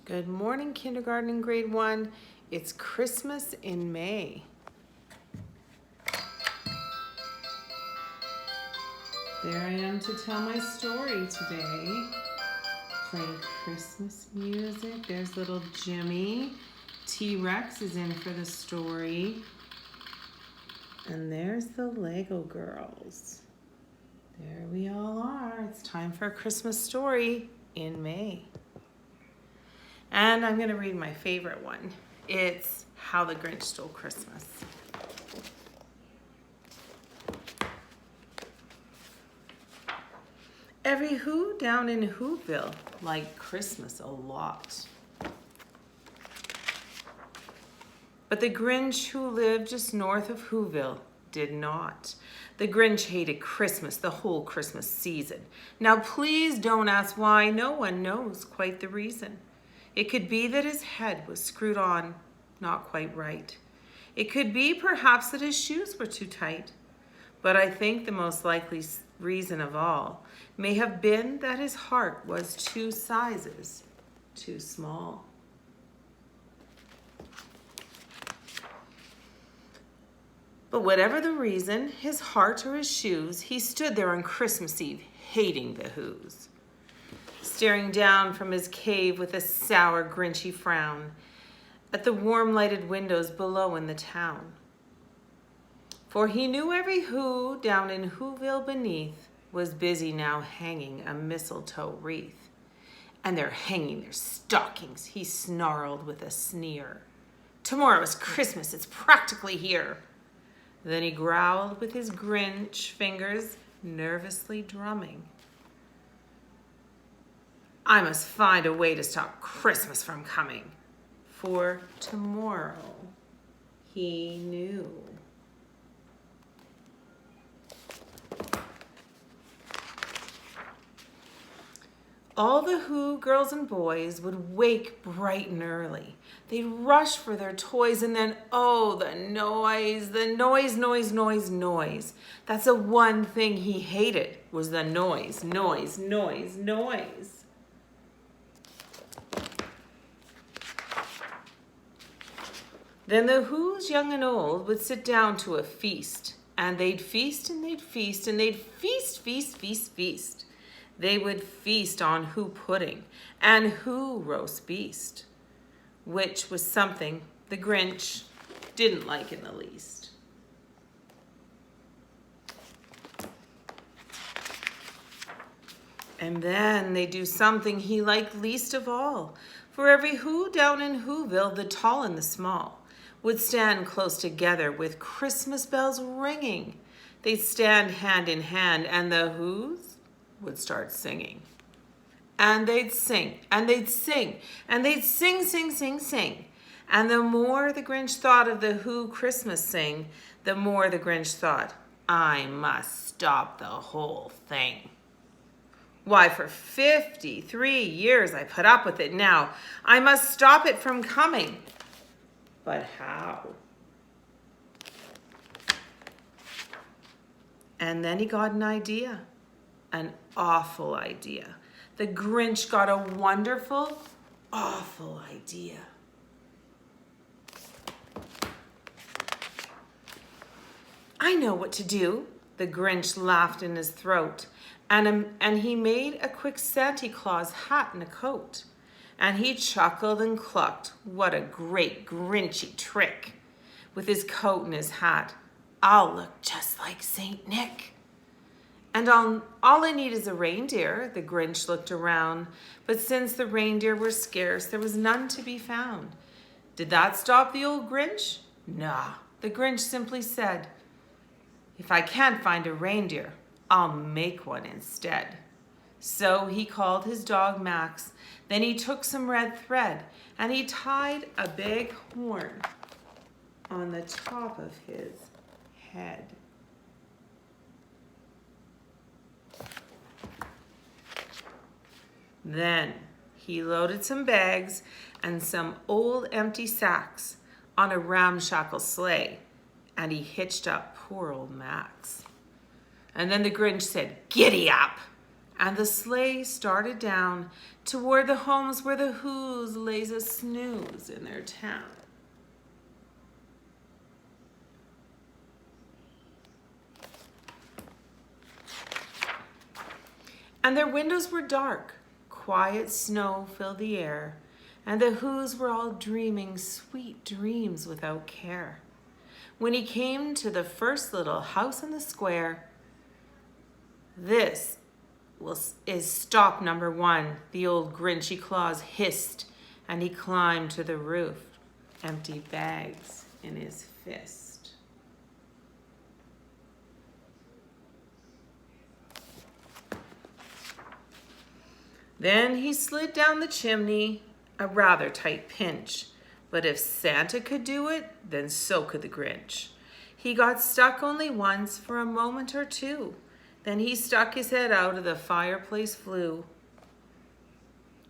Good morning, kindergarten and grade 1. It's Christmas in May. There I am to tell my story today. Playing Christmas music. There's little Jimmy. T-Rex is in for the story. And there's the Lego girls. There we all are. It's time for a Christmas story in May. And I'm going to read my favorite one. It's How the Grinch Stole Christmas. Every Who down in Whoville liked Christmas a lot. But the Grinch who lived just north of Whoville did not. The Grinch hated Christmas the whole Christmas season. Now please don't ask why. No one knows quite the reason. It could be that his head was screwed on not quite right. It could be perhaps that his shoes were too tight. But I think the most likely reason of all may have been that his heart was 2 sizes too small. But whatever the reason, his heart or his shoes, he stood there on Christmas Eve hating the Whos, staring down from his cave with a sour, grinchy frown at the warm lighted windows below in the town. For he knew every Who down in Whoville beneath was busy now hanging a mistletoe wreath. And they're hanging their stockings, he snarled with a sneer. Tomorrow is Christmas, it's practically here. Then he growled with his Grinch fingers nervously drumming. I must find a way to stop Christmas from coming. For tomorrow, he knew. All the Who girls and boys would wake bright and early. They'd rush for their toys and then, oh, the noise. That's the one thing he hated was the noise. Then the Who's young and old would sit down to a feast, and they'd feast and they'd feast and they'd feast. They would feast on Who pudding and Who roast beast, which was something the Grinch didn't like in the least. And then they do something he liked least of all. For every Who down in Whoville, the tall and the small, would stand close together with Christmas bells ringing. They'd stand hand in hand, and the Whos would start singing. And they'd sing, and they'd sing, and they'd sing. And the more the Grinch thought of the Who Christmas sing, the more the Grinch thought, I must stop the whole thing. Why, for 53 years I put up with it now. I must stop it from coming. But how? And then he got an idea, an awful idea. The Grinch got a wonderful, awful idea. I know what to do, the Grinch laughed in his throat. And he made a quick Santa Claus hat and a coat. And he chuckled and clucked. What a great Grinchy trick. With his coat and his hat, I'll look just like Saint Nick. And all I need is a reindeer, the Grinch looked around. But since the reindeer were scarce, there was none to be found. Did that stop the old Grinch? Nah, the Grinch simply said, if I can't find a reindeer, I'll make one instead. So he called his dog Max. Then he took some red thread and he tied a big horn on the top of his head. Then he loaded some bags and some old empty sacks on a ramshackle sleigh, and he hitched up poor old Max. And then the Grinch said, giddy up, and the sleigh started down toward the homes where the Who's lays a snooze in their town. And their windows were dark, quiet snow filled the air, and the Who's were all dreaming sweet dreams without care. When he came to the first little house in the square, "This is stop number 1, the old Grinchy Claus hissed, and he climbed to the roof, empty bags in his fist. Then he slid down the chimney, a rather tight pinch. But if Santa could do it, then so could the Grinch. He got stuck only once for a moment or two. Then he stuck his head out of the fireplace flue,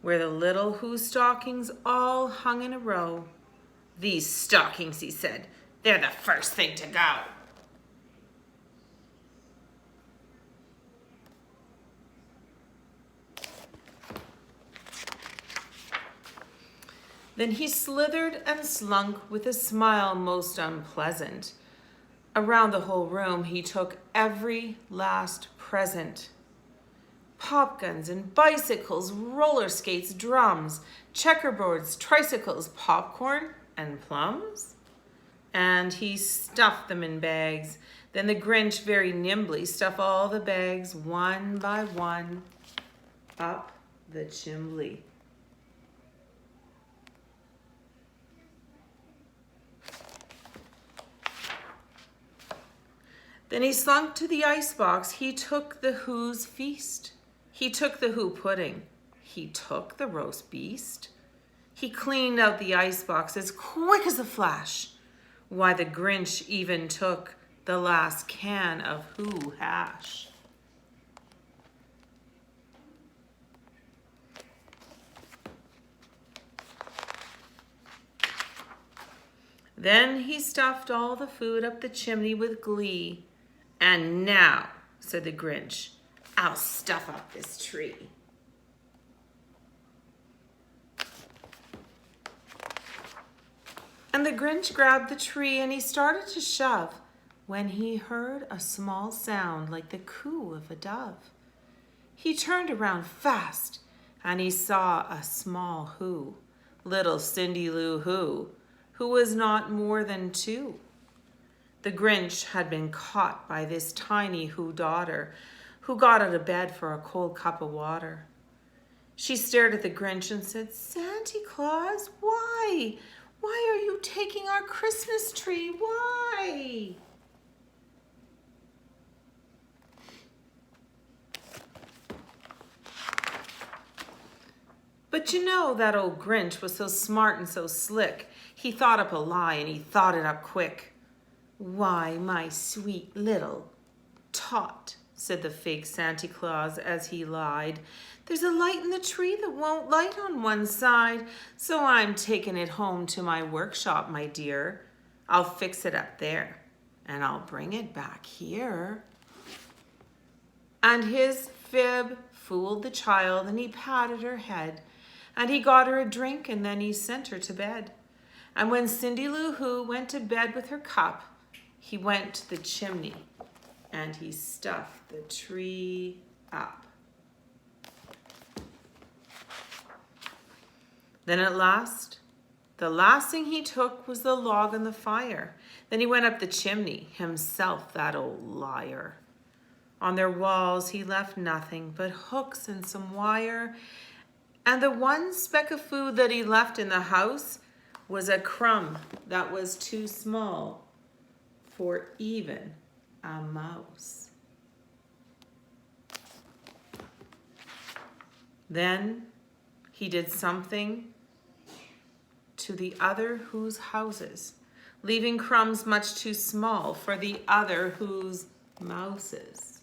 where the little Who stockings all hung in a row. "These stockings," he said, "they're the first thing to go." Then he slithered and slunk with a smile most unpleasant. Around the whole room he took every last present. Pop guns and bicycles, roller skates, drums, checkerboards, tricycles, popcorn, and plums. And he stuffed them in bags. Then the Grinch very nimbly stuffed all the bags one by one up the chimbley. Then he slunk to the icebox. He took the Who's feast. He took the Who pudding. He took the roast beast. He cleaned out the icebox as quick as a flash. Why, the Grinch even took the last can of Who hash. Then he stuffed all the food up the chimney with glee. "And now," said the Grinch, "I'll stuff up this tree." And the Grinch grabbed the tree and he started to shove when he heard a small sound like the coo of a dove. He turned around fast and he saw a small Who, little Cindy Lou Who was not more than 2. The Grinch had been caught by this tiny Who daughter, who got out of bed for a cold cup of water. She stared at the Grinch and said, "Santa Claus, why? Why are you taking our Christmas tree? Why?" But you know that old Grinch was so smart and so slick. He thought up a lie and he thought it up quick. "Why, my sweet little tot," said the fake Santa Claus as he lied, "there's a light in the tree that won't light on one side, so I'm taking it home to my workshop, my dear. I'll fix it up there, and I'll bring it back here." And his fib fooled the child, and he patted her head, and he got her a drink, and then he sent her to bed. And when Cindy Lou Who went to bed with her cup, he went to the chimney and he stuffed the tree up. Then at last, the last thing he took was the log on the fire. Then he went up the chimney, himself, that old liar. On their walls he left nothing but hooks and some wire, and the one speck of food that he left in the house was a crumb that was too small for even a mouse. Then he did something to the other Who's houses, leaving crumbs much too small for the other Who's mouses.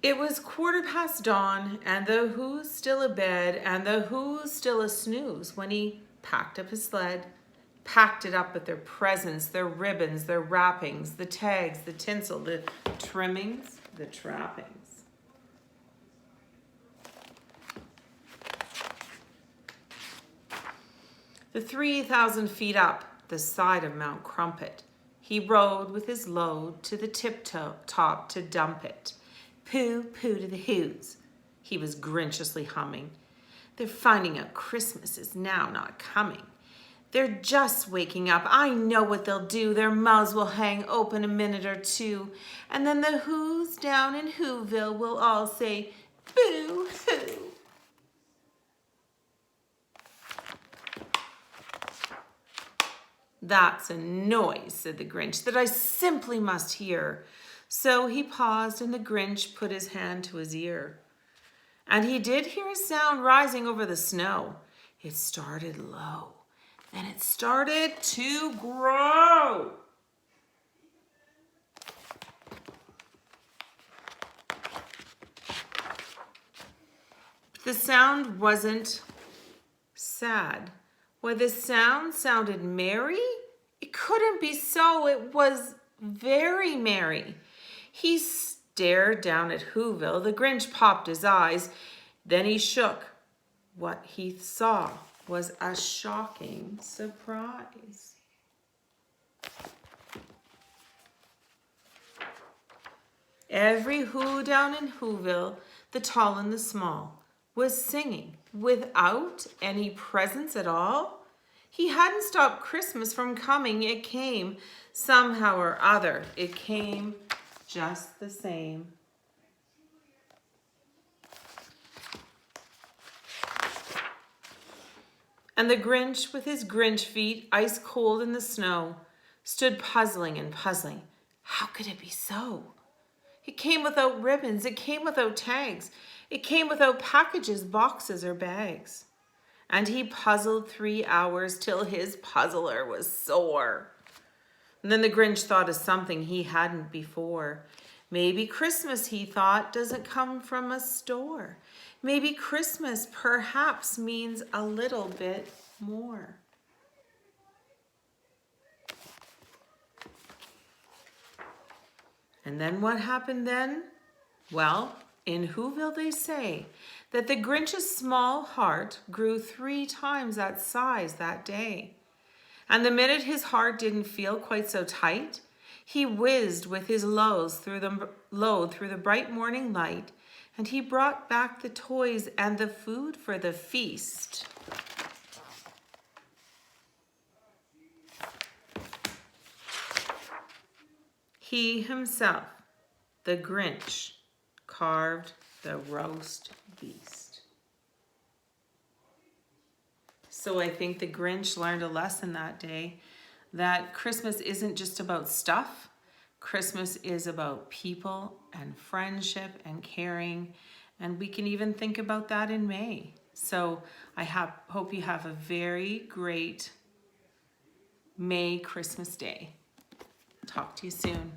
It was 1/4 dawn, and the Who's still abed, and the Who's still a snooze when he packed up his sled packed it up with their presents, their ribbons, their wrappings, the tags, the tinsel, the trimmings, the trappings. The 3,000 feet up the side of Mount Crumpet, he rode with his load to the tip-top to dump it. Pooh, pooh to the hoots, he was grinchiously humming. They're finding out Christmas is now not coming. They're just waking up. I know what they'll do. Their mouths will hang open a minute or two, and then the who's down in Whoville will all say, boo-hoo. That's a noise, said the Grinch, that I simply must hear. So he paused, and the Grinch put his hand to his ear. And he did hear a sound rising over the snow. It started low, then it started to grow. The sound wasn't sad. Why, the sound sounded merry? It couldn't be so. It was very merry. He stared down at Whoville. The Grinch popped his eyes. Then he shook. What he saw was a shocking surprise. Every who down in Whoville, the tall and the small, was singing without any presents at all. He hadn't stopped Christmas from coming. It came somehow or other. It came just the same. And the Grinch, with his Grinch feet ice cold in the snow, stood puzzling and puzzling. How could it be so? It came without ribbons. It came without tags. It came without packages, boxes, or bags. And he puzzled 3 hours till his puzzler was sore. And then the Grinch thought of something he hadn't before. Maybe Christmas, he thought, doesn't come from a store. Maybe Christmas perhaps means a little bit more. And then what happened then? Well, in Whoville they say that the Grinch's small heart grew 3 times that size that day. And the minute his heart didn't feel quite so tight, he whizzed with his load through the bright morning light, and he brought back the toys and the food for the feast. He himself, the Grinch, carved the roast beast. So I think the Grinch learned a lesson that day, that Christmas isn't just about stuff. Christmas is about people and friendship and caring, and we can even think about that in May. So I hope you have a very great May Christmas day. Talk to you soon.